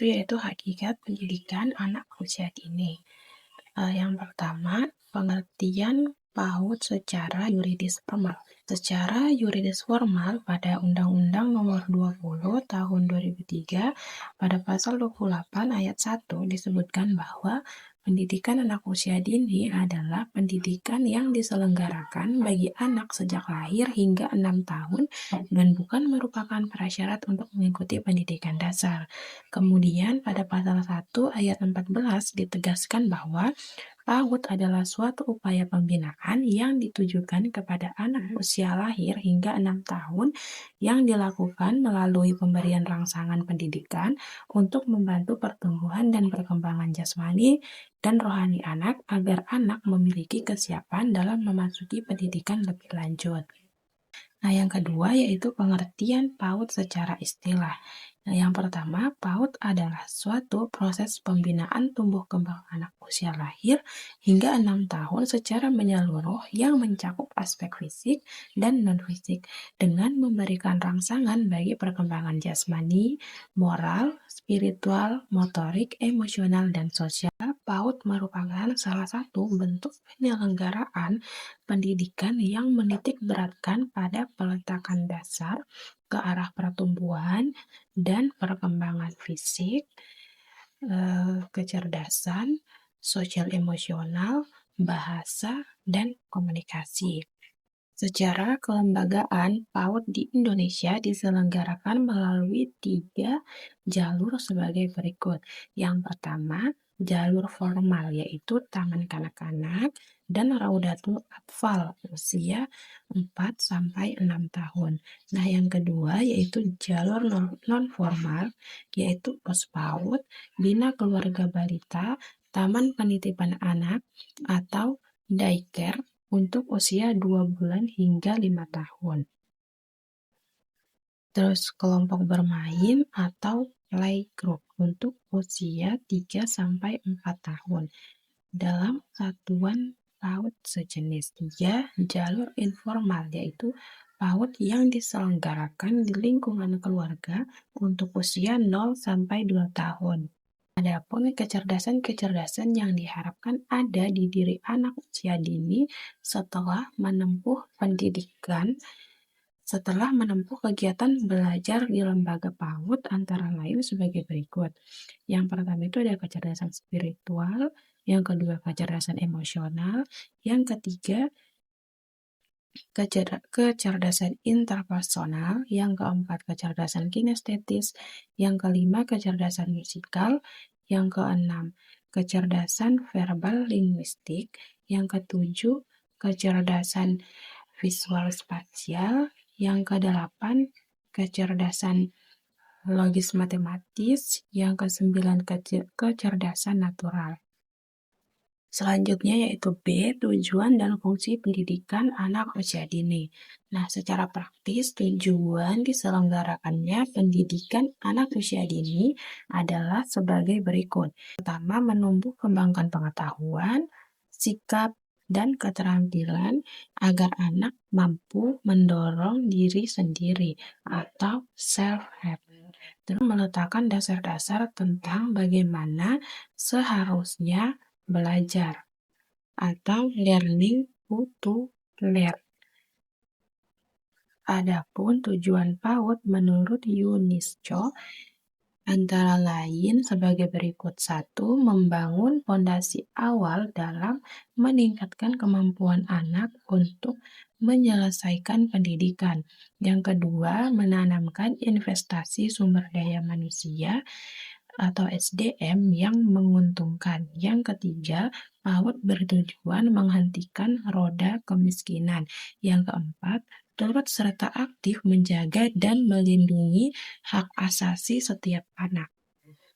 itu yaitu hakikat pendidikan anak usia dini. Yang pertama, pengertian PAUD secara yuridis formal. Secara yuridis formal, pada Undang-Undang Nomor 20 Tahun 2003, pada pasal 28 ayat 1 disebutkan bahwa pendidikan anak usia dini adalah pendidikan yang diselenggarakan bagi anak sejak lahir hingga 6 tahun dan bukan merupakan prasyarat untuk mengikuti pendidikan dasar. Kemudian pada pasal 1 ayat 14 ditegaskan bahwa PAUD adalah suatu upaya pembinaan yang ditujukan kepada anak usia lahir hingga 6 tahun yang dilakukan melalui pemberian rangsangan pendidikan untuk membantu pertumbuhan dan perkembangan jasmani dan rohani anak agar anak memiliki kesiapan dalam memasuki pendidikan lebih lanjut. Nah, yang kedua yaitu pengertian PAUD secara istilah. Nah, yang pertama, PAUD adalah suatu proses pembinaan tumbuh kembang anak usia lahir hingga 6 tahun secara menyeluruh yang mencakup aspek fisik dan non-fisik dengan memberikan rangsangan bagi perkembangan jasmani, moral, spiritual, motorik, emosional, dan sosial. PAUD merupakan salah satu bentuk penyelenggaraan pendidikan yang menitik beratkan pada peletakan dasar ke arah pertumbuhan dan perkembangan fisik, kecerdasan, sosial emosional, bahasa, dan komunikasi. Secara kelembagaan, PAUD di Indonesia diselenggarakan melalui 3 jalur sebagai berikut. Yang pertama, jalur formal yaitu Taman Kanak-kanak dan Raudatul Atfal usia 4-6 tahun. Nah, yang kedua yaitu jalur non-formal yaitu POSPAUD, Bina Keluarga Balita, Taman Penitipan Anak atau daycare untuk usia 2 bulan hingga 5 tahun. Terus kelompok bermain atau playgroup untuk usia 3-4 tahun. Dalam satuan PAUD sejenis. 3, jalur informal yaitu PAUD yang diselenggarakan di lingkungan keluarga untuk usia 0-2 tahun. Adapun kecerdasan-kecerdasan yang diharapkan ada di diri anak usia dini setelah menempuh kegiatan belajar di lembaga PAUD antara lain sebagai berikut. Yang pertama itu ada kecerdasan spiritual, yang kedua kecerdasan emosional, yang ketiga kecerdasan interpersonal, yang keempat kecerdasan kinestetis, yang kelima kecerdasan musikal, yang keenam kecerdasan verbal linguistik, yang ketujuh kecerdasan visual spasial, yang kedelapan kecerdasan logis matematis, yang kesembilan kecerdasan natural. Selanjutnya yaitu B, tujuan dan fungsi pendidikan anak usia dini. Nah, secara praktis tujuan diselenggarakannya pendidikan anak usia dini adalah sebagai berikut. Pertama, menumbuh kembangkan pengetahuan, sikap, dan keterampilan agar anak mampu mendorong diri sendiri atau self-help. Terus meletakkan dasar-dasar tentang bagaimana seharusnya belajar atau learning to learn. Adapun tujuan PAUD menurut UNESCO antara lain sebagai berikut. 1. Membangun fondasi awal dalam meningkatkan kemampuan anak untuk menyelesaikan pendidikan. Yang kedua, menanamkan investasi sumber daya manusia atau SDM yang menguntungkan. Yang ketiga, PAUD bertujuan menghentikan roda kemiskinan. Yang keempat, turut serta aktif menjaga dan melindungi hak asasi setiap anak.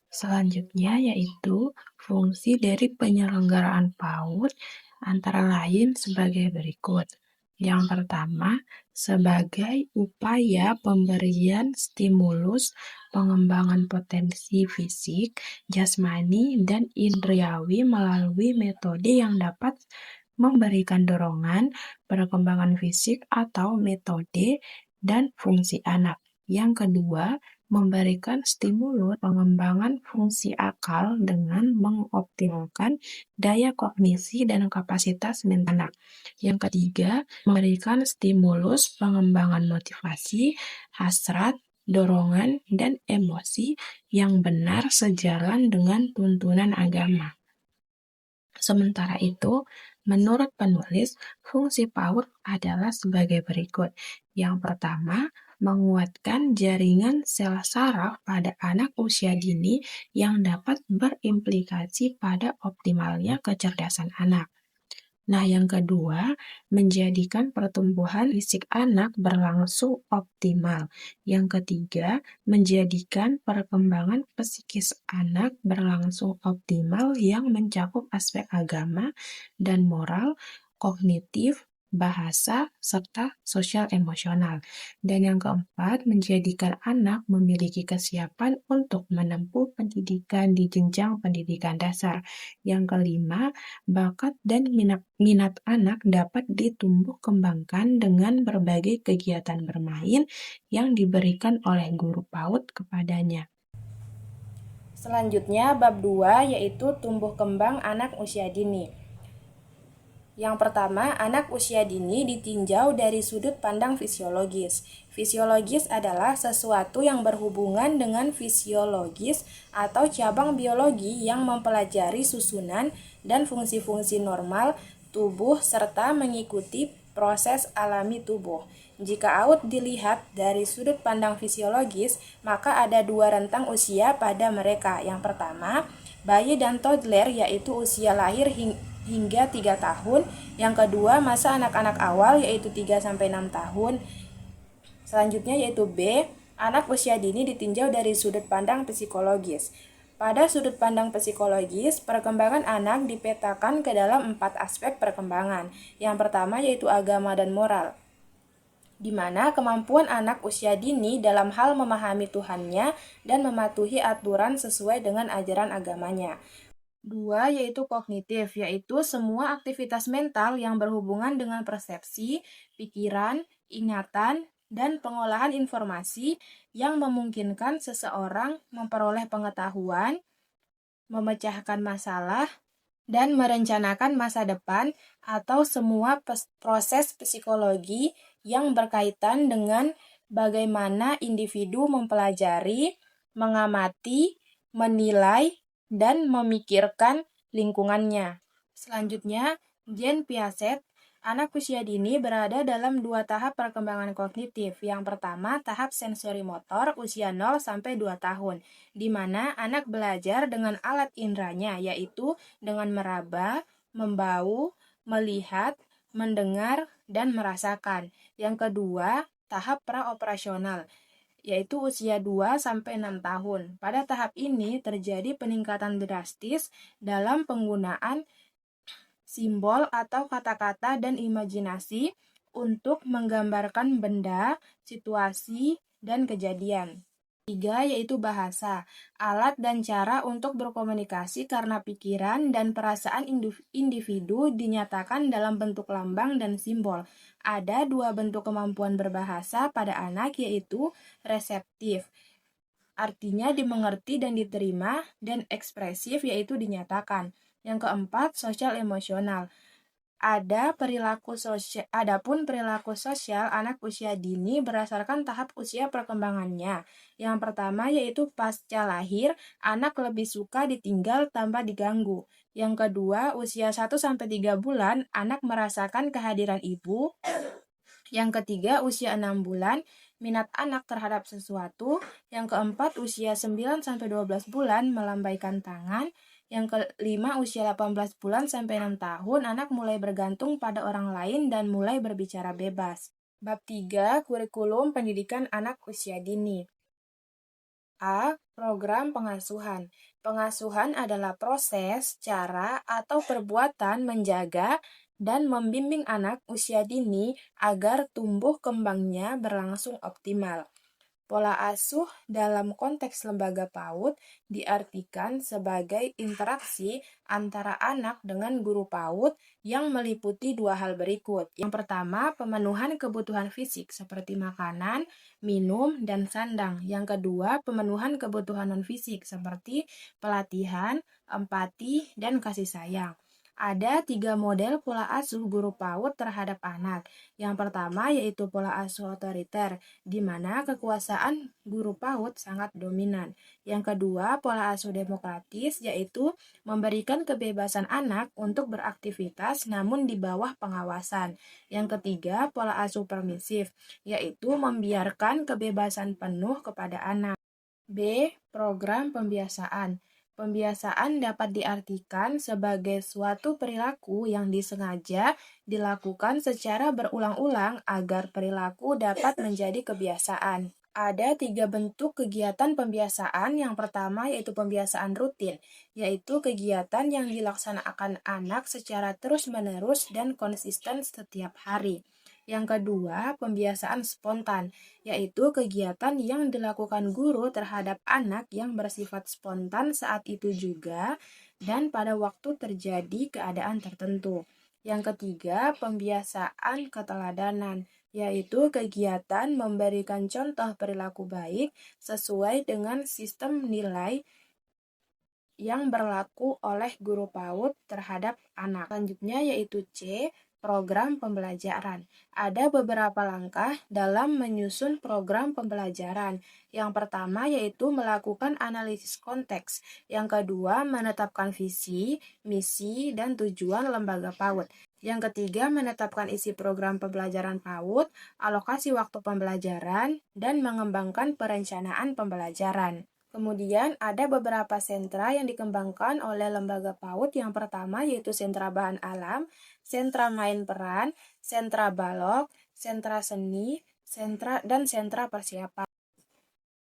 Selanjutnya yaitu fungsi dari penyelenggaraan PAUD antara lain sebagai berikut. Yang pertama, sebagai upaya pemberian stimulus pengembangan potensi fisik, jasmani, dan indriawi melalui metode yang dapat memberikan dorongan perkembangan fisik atau metode dan fungsi anak. Yang kedua, memberikan stimulus pengembangan fungsi akal dengan mengoptimalkan daya kognisi dan kapasitas mental anak. Yang ketiga, memberikan stimulus pengembangan motivasi, hasrat, dorongan, dan emosi yang benar sejalan dengan tuntunan agama. Sementara itu, menurut penulis, fungsi PAUD adalah sebagai berikut. Yang pertama, menguatkan jaringan sel saraf pada anak usia dini yang dapat berimplikasi pada optimalnya kecerdasan anak. Nah, yang kedua, menjadikan pertumbuhan fisik anak berlangsung optimal. Yang ketiga, menjadikan perkembangan psikis anak berlangsung optimal yang mencakup aspek agama dan moral, kognitif, bahasa, serta sosial emosional. Dan yang keempat, menjadikan anak memiliki kesiapan untuk menempuh pendidikan di jenjang pendidikan dasar. Yang kelima, bakat dan minat anak dapat ditumbuh kembangkan dengan berbagai kegiatan bermain yang diberikan oleh guru PAUD kepadanya. Selanjutnya, bab 2 yaitu tumbuh kembang anak usia dini. Yang pertama, anak usia dini ditinjau dari sudut pandang fisiologis. Fisiologis adalah sesuatu yang berhubungan dengan fisiologis atau cabang biologi yang mempelajari susunan dan fungsi-fungsi normal tubuh serta mengikuti proses alami tubuh. Jika AUD dilihat dari sudut pandang fisiologis, maka ada dua rentang usia pada mereka. Yang pertama, bayi dan toddler, yaitu usia lahir hingga 3 tahun. Yang kedua, masa anak-anak awal, yaitu 3-6 tahun. Selanjutnya yaitu B, anak usia dini ditinjau dari sudut pandang psikologis. Pada sudut pandang psikologis, perkembangan anak dipetakan ke dalam 4 aspek perkembangan. Yang pertama yaitu agama dan moral, di mana kemampuan anak usia dini dalam hal memahami Tuhannya dan mematuhi aturan sesuai dengan ajaran agamanya. 2 yaitu kognitif, yaitu semua aktivitas mental yang berhubungan dengan persepsi, pikiran, ingatan, dan pengolahan informasi yang memungkinkan seseorang memperoleh pengetahuan, memecahkan masalah, dan merencanakan masa depan atau semua proses psikologi yang berkaitan dengan bagaimana individu mempelajari, mengamati, menilai, dan memikirkan lingkungannya. Selanjutnya, Jean Piaget, anak usia dini berada dalam 2 tahap perkembangan kognitif. Yang pertama, tahap sensori motor usia 0-2 tahun, di mana anak belajar dengan alat indranya, yaitu dengan meraba, membau, melihat, mendengar, dan merasakan. Yang kedua, tahap praoperasional, yaitu usia 2-6 tahun. Pada tahap ini terjadi peningkatan drastis dalam penggunaan simbol atau kata-kata dan imajinasi untuk menggambarkan benda, situasi, dan kejadian. 3 yaitu bahasa, alat dan cara untuk berkomunikasi karena pikiran dan perasaan individu dinyatakan dalam bentuk lambang dan simbol. Ada 2 bentuk kemampuan berbahasa pada anak, yaitu reseptif, artinya dimengerti dan diterima, dan ekspresif, yaitu dinyatakan. Yang keempat, sosial emosional. Adapun perilaku sosial anak usia dini berdasarkan tahap usia perkembangannya. Yang pertama yaitu pasca lahir, anak lebih suka ditinggal tanpa diganggu. Yang kedua, usia 1-3 bulan, anak merasakan kehadiran ibu. Yang ketiga, usia 6 bulan, minat anak terhadap sesuatu. Yang keempat, usia 9-12 bulan, melambaikan tangan. Yang kelima, usia 18 bulan sampai 6 tahun, anak mulai bergantung pada orang lain dan mulai berbicara bebas. Bab 3, kurikulum pendidikan anak usia dini. A. Program pengasuhan. Pengasuhan adalah proses, cara, atau perbuatan menjaga dan membimbing anak usia dini agar tumbuh kembangnya berlangsung optimal. Pola asuh dalam konteks lembaga PAUD diartikan sebagai interaksi antara anak dengan guru PAUD yang meliputi dua hal berikut. Yang pertama, pemenuhan kebutuhan fisik seperti makanan, minum, dan sandang. Yang kedua, pemenuhan kebutuhan non-fisik seperti pelatihan, empati, dan kasih sayang. Ada 3 model pola asuh guru PAUD terhadap anak. Yang pertama yaitu pola asuh otoriter, di mana kekuasaan guru PAUD sangat dominan. Yang kedua, pola asuh demokratis, yaitu memberikan kebebasan anak untuk beraktivitas namun di bawah pengawasan. Yang ketiga, pola asuh permisif, yaitu membiarkan kebebasan penuh kepada anak. B. Program pembiasaan. Pembiasaan dapat diartikan sebagai suatu perilaku yang disengaja dilakukan secara berulang-ulang agar perilaku dapat menjadi kebiasaan. Ada 3 bentuk kegiatan pembiasaan. Yang pertama yaitu pembiasaan rutin, yaitu kegiatan yang dilaksanakan anak secara terus-menerus dan konsisten setiap hari. Yang kedua, pembiasaan spontan, yaitu kegiatan yang dilakukan guru terhadap anak yang bersifat spontan saat itu juga dan pada waktu terjadi keadaan tertentu. Yang ketiga, pembiasaan keteladanan, yaitu kegiatan memberikan contoh perilaku baik sesuai dengan sistem nilai yang berlaku oleh guru PAUD terhadap anak. Selanjutnya yaitu C, program pembelajaran. Ada beberapa langkah dalam menyusun program pembelajaran. Yang pertama yaitu melakukan analisis konteks. Yang kedua, menetapkan visi, misi, dan tujuan lembaga PAUD. Yang ketiga, menetapkan isi program pembelajaran PAUD, alokasi waktu pembelajaran, dan mengembangkan perencanaan pembelajaran. Kemudian ada beberapa sentra yang dikembangkan oleh lembaga PAUD. Yang pertama yaitu sentra bahan alam, sentra main peran, sentra balok, sentra seni, dan sentra persiapan.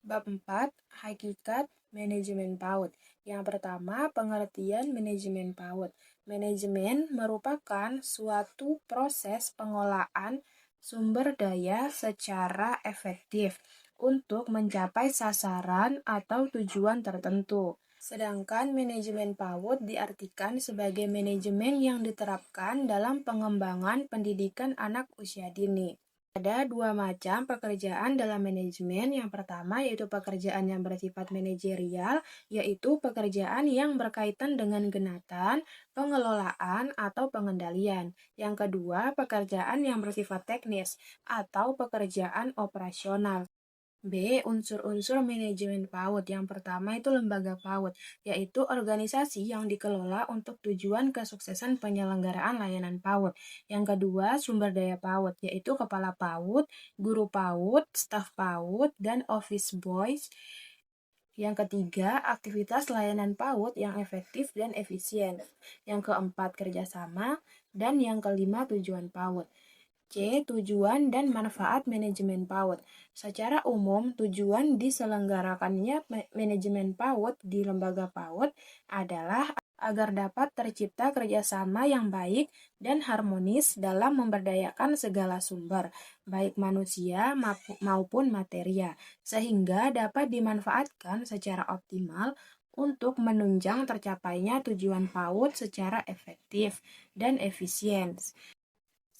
Bab 4, Hakikat Manajemen PAUD. Yang pertama, pengertian manajemen PAUD. Manajemen merupakan suatu proses pengolahan sumber daya secara efektif untuk mencapai sasaran atau tujuan tertentu. Sedangkan manajemen PAUD diartikan sebagai manajemen yang diterapkan dalam pengembangan pendidikan anak usia dini. Ada 2 macam pekerjaan dalam manajemen. Yang pertama yaitu pekerjaan yang bersifat manajerial, yaitu pekerjaan yang berkaitan dengan genatan, pengelolaan, atau pengendalian. Yang kedua, pekerjaan yang bersifat teknis atau pekerjaan operasional. B. Unsur-unsur manajemen PAUD. Yang pertama itu lembaga PAUD, yaitu organisasi yang dikelola untuk tujuan kesuksesan penyelenggaraan layanan PAUD. Yang kedua, sumber daya PAUD, yaitu kepala PAUD, guru PAUD, staf PAUD, dan office boys. Yang ketiga, aktivitas layanan PAUD yang efektif dan efisien. Yang keempat, kerjasama. Dan yang kelima, tujuan PAUD. C. Tujuan dan manfaat manajemen PAUD. Secara umum, tujuan diselenggarakannya manajemen PAUD di lembaga PAUD adalah agar dapat tercipta kerjasama yang baik dan harmonis dalam memberdayakan segala sumber, baik manusia maupun materia, sehingga dapat dimanfaatkan secara optimal untuk menunjang tercapainya tujuan PAUD secara efektif dan efisien.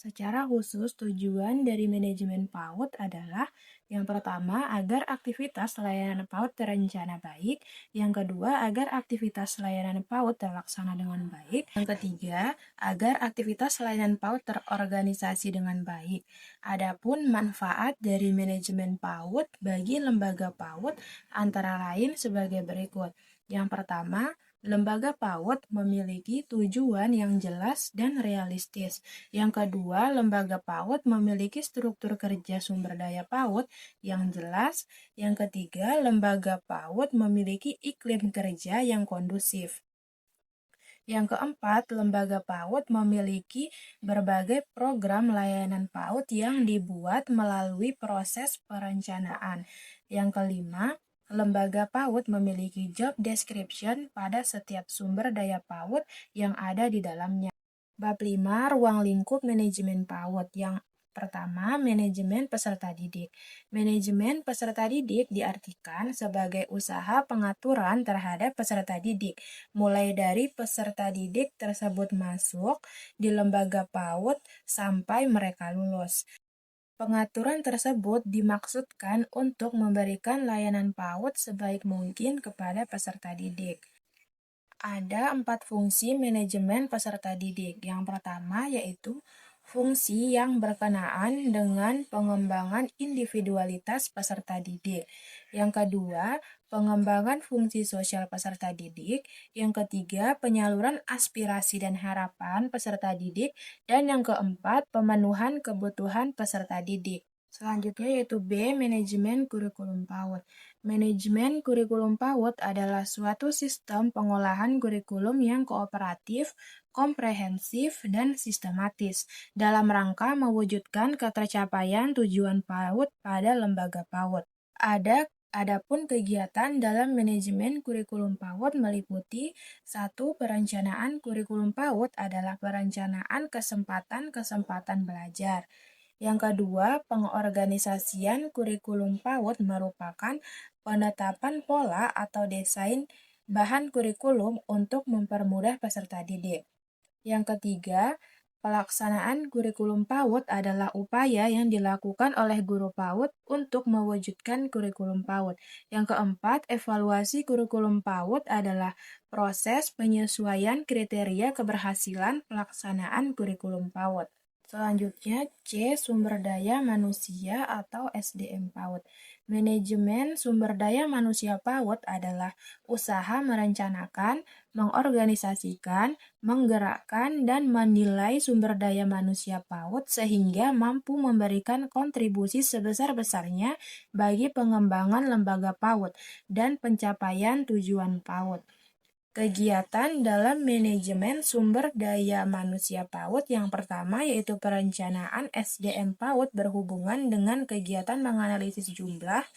Secara khusus, tujuan dari manajemen PAUD adalah yang pertama, agar aktivitas layanan PAUD terencana baik. Yang kedua, agar aktivitas layanan PAUD terlaksana dengan baik. Yang ketiga, agar aktivitas layanan PAUD terorganisasi dengan baik. Adapun manfaat dari manajemen PAUD bagi lembaga PAUD antara lain sebagai berikut. Yang pertama, lembaga PAUD memiliki tujuan yang jelas dan realistis. Yang kedua, lembaga PAUD memiliki struktur kerja sumber daya PAUD yang jelas. Yang ketiga, lembaga PAUD memiliki iklim kerja yang kondusif. Yang keempat, lembaga PAUD memiliki berbagai program layanan PAUD yang dibuat melalui proses perencanaan. Yang kelima, lembaga PAUD memiliki job description pada setiap sumber daya PAUD yang ada di dalamnya. Bab 5, ruang lingkup manajemen PAUD. Yang Pertama, manajemen peserta didik. Manajemen peserta didik diartikan sebagai usaha pengaturan terhadap peserta didik, mulai dari peserta didik tersebut masuk di lembaga PAUD sampai mereka lulus. Pengaturan tersebut dimaksudkan untuk memberikan layanan PAUD sebaik mungkin kepada peserta didik. Ada 4 fungsi manajemen peserta didik. Yang pertama yaitu fungsi yang berkenaan dengan pengembangan individualitas peserta didik. Yang kedua, pengembangan fungsi sosial peserta didik. Yang ketiga, penyaluran aspirasi dan harapan peserta didik. Dan yang keempat, pemenuhan kebutuhan peserta didik. Selanjutnya yaitu B, manajemen kurikulum PAUD. Manajemen kurikulum PAUD adalah suatu sistem pengolahan kurikulum yang kooperatif, komprehensif, dan sistematis dalam rangka mewujudkan ketercapaian tujuan PAUD pada lembaga PAUD. Adapun kegiatan dalam manajemen kurikulum PAUD meliputi 1. Perencanaan kurikulum PAUD adalah perencanaan kesempatan-kesempatan belajar. Yang kedua, pengorganisasian kurikulum PAUD merupakan penetapan pola atau desain bahan kurikulum untuk mempermudah peserta didik. Yang ketiga, pelaksanaan kurikulum PAUD adalah upaya yang dilakukan oleh guru PAUD untuk mewujudkan kurikulum PAUD. Yang keempat, evaluasi kurikulum PAUD adalah proses penyesuaian kriteria keberhasilan pelaksanaan kurikulum PAUD. Selanjutnya, C. Sumber daya manusia atau SDM PAUD. Manajemen sumber daya manusia PAUD adalah usaha merencanakan, mengorganisasikan, menggerakkan, dan menilai sumber daya manusia PAUD sehingga mampu memberikan kontribusi sebesar-besarnya bagi pengembangan lembaga PAUD dan pencapaian tujuan PAUD. Kegiatan dalam manajemen sumber daya manusia PAUD yang pertama yaitu perencanaan SDM PAUD berhubungan dengan kegiatan menganalisis jumlah.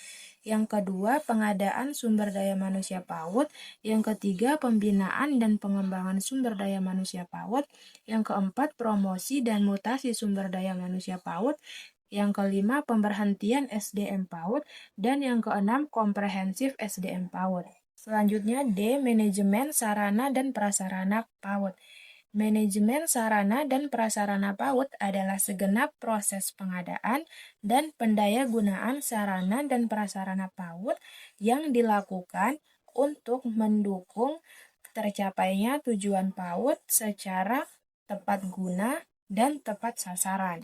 Yang kedua, pengadaan sumber daya manusia PAUD. Yang ketiga, pembinaan dan pengembangan sumber daya manusia PAUD. Yang keempat, promosi dan mutasi sumber daya manusia PAUD. Yang kelima, pemberhentian SDM PAUD. Dan yang keenam, komprehensif SDM PAUD. Selanjutnya D. Manajemen sarana dan prasarana PAUD. Manajemen sarana dan prasarana PAUD adalah segenap proses pengadaan dan pendayagunaan sarana dan prasarana PAUD yang dilakukan untuk mendukung tercapainya tujuan PAUD secara tepat guna dan tepat sasaran.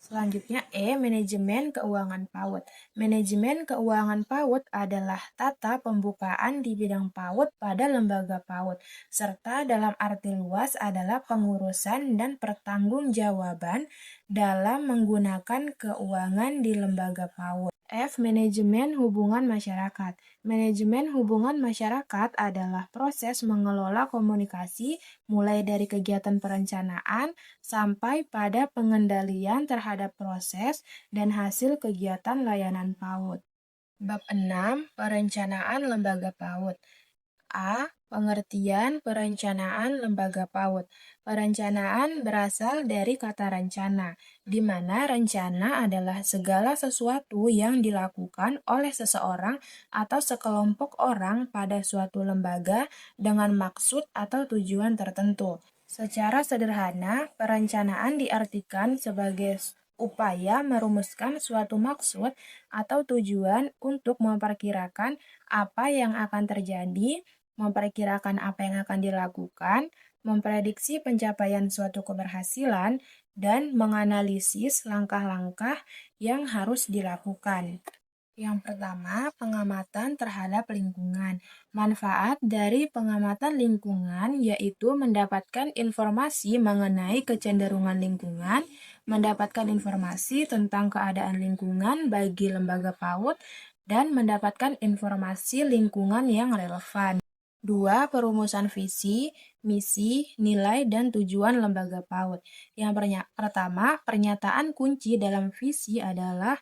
Selanjutnya E. Manajemen keuangan PAUD. Manajemen keuangan PAUD adalah tata pembukaan di bidang PAUD pada lembaga PAUD, serta dalam arti luas adalah pengurusan dan pertanggungjawaban dalam menggunakan keuangan di lembaga PAUD. F. Manajemen hubungan masyarakat. Manajemen hubungan masyarakat adalah proses mengelola komunikasi mulai dari kegiatan perencanaan sampai pada pengendalian terhadap proses dan hasil kegiatan layanan PAUD. Bab 6. Perencanaan lembaga PAUD. A. Pengertian perencanaan lembaga PAUD. Perencanaan berasal dari kata rencana, di mana rencana adalah segala sesuatu yang dilakukan oleh seseorang atau sekelompok orang pada suatu lembaga dengan maksud atau tujuan tertentu. Secara sederhana, perencanaan diartikan sebagai upaya merumuskan suatu maksud atau tujuan untuk memperkirakan apa yang akan terjadi, memperkirakan apa yang akan dilakukan, memprediksi pencapaian suatu keberhasilan, dan menganalisis langkah-langkah yang harus dilakukan. Yang pertama, pengamatan terhadap lingkungan. Manfaat dari pengamatan lingkungan yaitu mendapatkan informasi mengenai kecenderungan lingkungan, mendapatkan informasi tentang keadaan lingkungan bagi lembaga PAUD, dan mendapatkan informasi lingkungan yang relevan. 2. Perumusan visi, misi, nilai, dan tujuan lembaga PAUD. Yang pertama, pernyataan kunci dalam visi adalah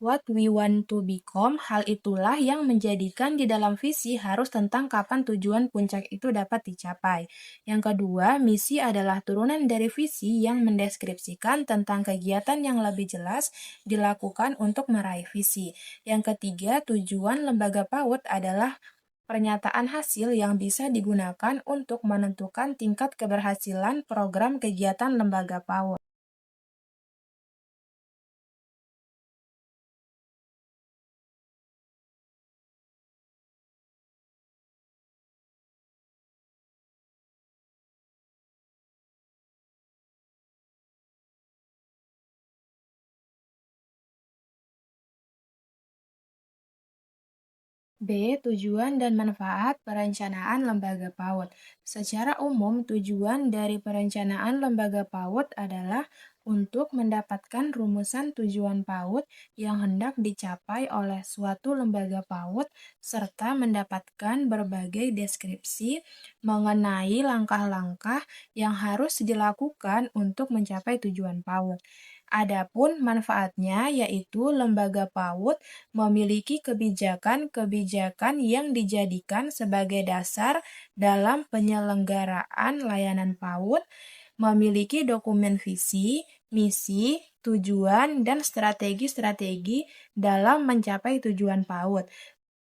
What we want to become, hal itulah yang menjadikan di dalam visi harus tentang kapan tujuan puncak itu dapat dicapai. Yang kedua, misi adalah turunan dari visi yang mendeskripsikan tentang kegiatan yang lebih jelas dilakukan untuk meraih visi. Yang ketiga, tujuan lembaga PAUD adalah pernyataan hasil yang bisa digunakan untuk menentukan tingkat keberhasilan program kegiatan lembaga PAUD. B. Tujuan dan manfaat perencanaan lembaga PAUD. Secara umum, tujuan dari perencanaan lembaga PAUD adalah untuk mendapatkan rumusan tujuan PAUD yang hendak dicapai oleh suatu lembaga PAUD serta mendapatkan berbagai deskripsi mengenai langkah-langkah yang harus dilakukan untuk mencapai tujuan PAUD. Adapun manfaatnya yaitu lembaga PAUD memiliki kebijakan-kebijakan yang dijadikan sebagai dasar dalam penyelenggaraan layanan PAUD, memiliki dokumen visi, misi, tujuan, dan strategi-strategi dalam mencapai tujuan PAUD,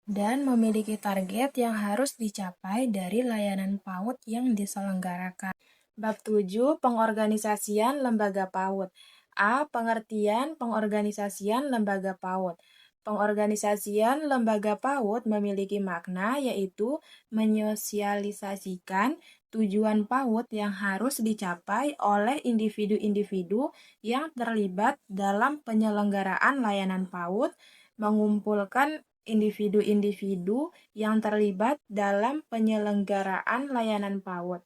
dan memiliki target yang harus dicapai dari layanan PAUD yang diselenggarakan. Bab 7. Pengorganisasian lembaga PAUD. A. Pengertian pengorganisasian lembaga PAUD. Pengorganisasian lembaga PAUD memiliki makna yaitu menyosialisasikan tujuan PAUD yang harus dicapai oleh individu-individu yang terlibat dalam penyelenggaraan layanan PAUD, mengumpulkan individu-individu yang terlibat dalam penyelenggaraan layanan PAUD.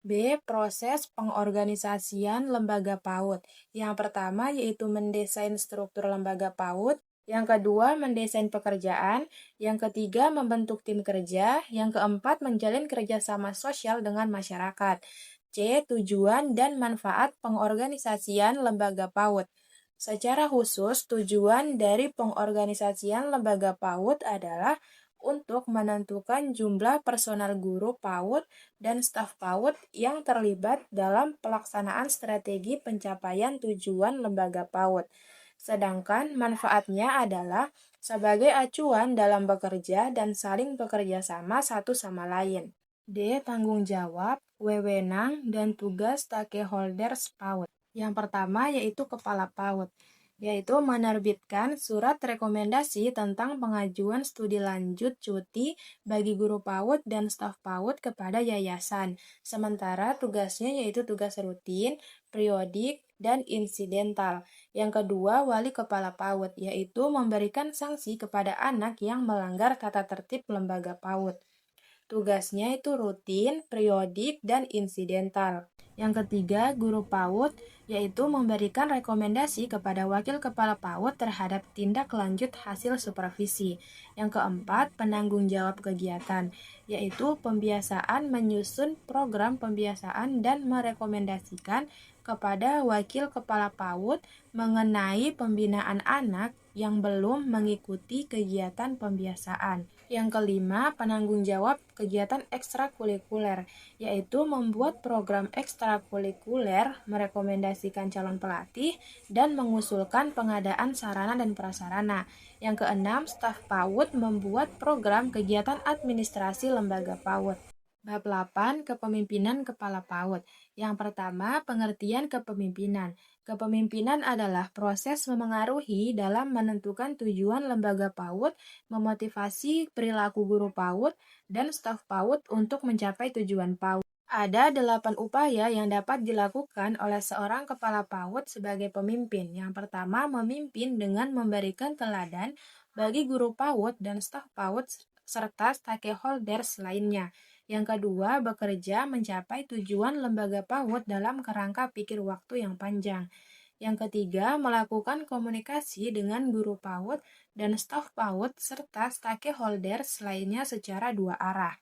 B. Proses pengorganisasian lembaga PAUD. Yang pertama yaitu mendesain struktur lembaga PAUD, yang kedua mendesain pekerjaan, yang ketiga membentuk tim kerja, yang keempat menjalin kerjasama sosial dengan masyarakat. C. Tujuan dan manfaat pengorganisasian lembaga PAUD. Secara khusus, tujuan dari pengorganisasian lembaga PAUD adalah untuk menentukan jumlah personal guru PAUD dan staf PAUD yang terlibat dalam pelaksanaan strategi pencapaian tujuan lembaga PAUD. Sedangkan manfaatnya adalah sebagai acuan dalam bekerja dan saling bekerja sama satu sama lain. D. Tanggung jawab, wewenang, dan tugas stakeholders PAUD. Yang pertama yaitu Kepala PAUD, yaitu menerbitkan surat rekomendasi tentang pengajuan studi lanjut cuti bagi guru PAUD dan staf PAUD kepada yayasan. Sementara tugasnya yaitu tugas rutin, periodik, dan insidental. Yang kedua, wali kepala PAUD, yaitu memberikan sanksi kepada anak yang melanggar tata tertib lembaga PAUD. Tugasnya itu rutin, periodik, dan insidental. Yang ketiga, guru PAUD, yaitu memberikan rekomendasi kepada wakil kepala PAUD terhadap tindak lanjut hasil supervisi. Yang keempat, penanggung jawab kegiatan, yaitu pembiasaan menyusun program pembiasaan dan merekomendasikan kepada wakil kepala PAUD mengenai pembinaan anak yang belum mengikuti kegiatan pembiasaan. Yang kelima, penanggung jawab kegiatan ekstrakurikuler, yaitu membuat program ekstrakurikuler, merekomendasikan calon pelatih, dan mengusulkan pengadaan sarana dan prasarana. Yang keenam, staf PAUD membuat program kegiatan administrasi lembaga PAUD. Bab 8. Kepemimpinan Kepala PAUD. Yang pertama, pengertian kepemimpinan. Kepemimpinan adalah proses memengaruhi dalam menentukan tujuan lembaga PAUD, memotivasi perilaku guru PAUD, dan staf PAUD untuk mencapai tujuan PAUD. Ada 8 upaya yang dapat dilakukan oleh seorang kepala PAUD sebagai pemimpin. Yang pertama, memimpin dengan memberikan teladan bagi guru PAUD dan staf PAUD serta stakeholders lainnya. Yang kedua, bekerja mencapai tujuan lembaga PAUD dalam kerangka pikir waktu yang panjang. Yang ketiga, melakukan komunikasi dengan guru PAUD dan staf PAUD serta stakeholders lainnya secara dua arah.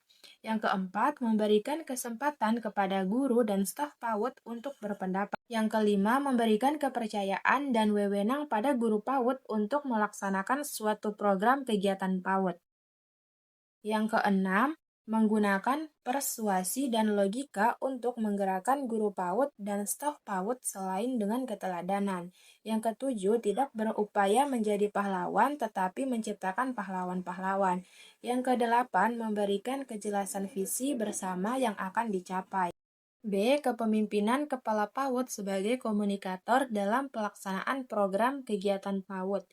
Yang keempat, memberikan kesempatan kepada guru dan staf PAUD untuk berpendapat. Yang kelima, memberikan kepercayaan dan wewenang pada guru PAUD untuk melaksanakan suatu program kegiatan PAUD. Yang keenam, menggunakan persuasi dan logika untuk menggerakkan guru PAUD dan staf PAUD selain dengan keteladanan. Yang ketujuh, tidak berupaya menjadi pahlawan tetapi menciptakan pahlawan-pahlawan. Yang kedelapan, memberikan kejelasan visi bersama yang akan dicapai. B. Kepemimpinan Kepala PAUD sebagai komunikator dalam pelaksanaan program kegiatan PAUD.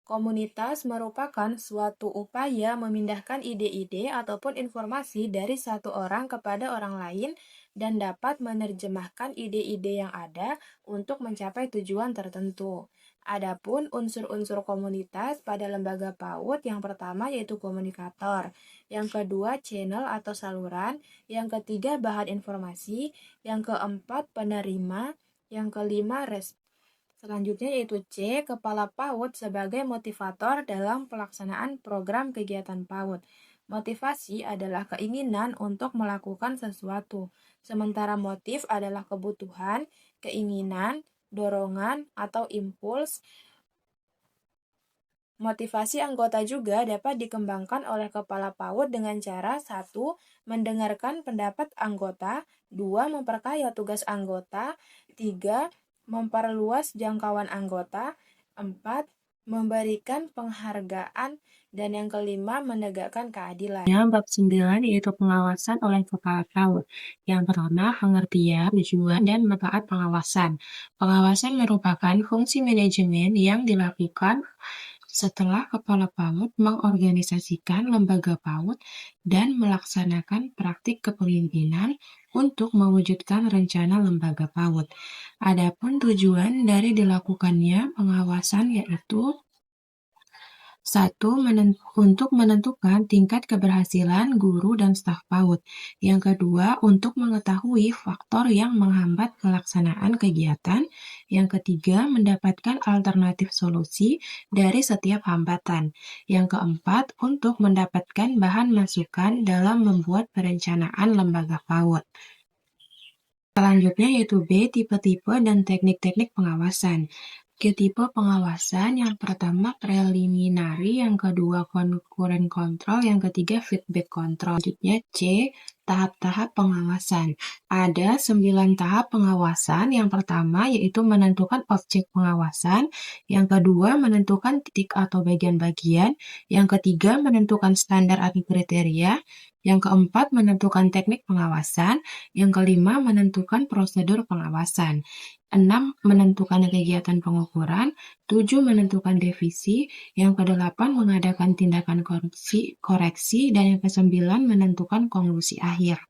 Komunitas merupakan suatu upaya memindahkan ide-ide ataupun informasi dari satu orang kepada orang lain dan dapat menerjemahkan ide-ide yang ada untuk mencapai tujuan tertentu. Adapun unsur-unsur komunitas pada lembaga PAUD yang pertama yaitu komunikator, yang kedua channel atau saluran, yang ketiga bahan informasi, yang keempat penerima, yang kelima respon. Selanjutnya yaitu C. Kepala PAUD sebagai motivator dalam pelaksanaan program kegiatan PAUD. Motivasi adalah keinginan untuk melakukan sesuatu, sementara motif adalah kebutuhan, keinginan, dorongan, atau impuls. Motivasi anggota juga dapat dikembangkan oleh kepala PAUD dengan cara 1. Mendengarkan pendapat anggota, 2. Memperkaya tugas anggota, 3. Memperluas jangkauan anggota, 4. Memberikan penghargaan, dan yang kelima menegakkan keadilan. Bab 9 yaitu pengawasan oleh kepala PAUD. Yang pertama, pengertian, tujuan, dan manfaat pengawasan. Pengawasan merupakan fungsi manajemen yang dilakukan setelah kepala PAUD mengorganisasikan lembaga PAUD dan melaksanakan praktik kepemimpinan untuk mewujudkan rencana lembaga PAUD. Adapun tujuan dari dilakukannya pengawasan yaitu 1. Untuk menentukan tingkat keberhasilan guru dan staf PAUD. Yang kedua, untuk mengetahui faktor yang menghambat pelaksanaan kegiatan. Yang ketiga, mendapatkan alternatif solusi dari setiap hambatan. Yang keempat, untuk mendapatkan bahan masukan dalam membuat perencanaan lembaga PAUD. Selanjutnya yaitu B. Tipe-tipe dan teknik-teknik pengawasan. Tipe pengawasan, yang pertama preliminary, yang kedua concurrent control, yang ketiga feedback control. Selanjutnya C. Tahap-tahap pengawasan. Ada 9 tahap pengawasan. Yang pertama yaitu menentukan objek pengawasan, yang kedua menentukan titik atau bagian-bagian, yang ketiga menentukan standar atau kriteria, yang keempat menentukan teknik pengawasan, yang kelima menentukan prosedur pengawasan. 6. Menentukan kegiatan pengukuran, 7. Menentukan devisi, yang ke-8 mengadakan tindakan koreksi, dan yang ke-9 menentukan konklusi akhir.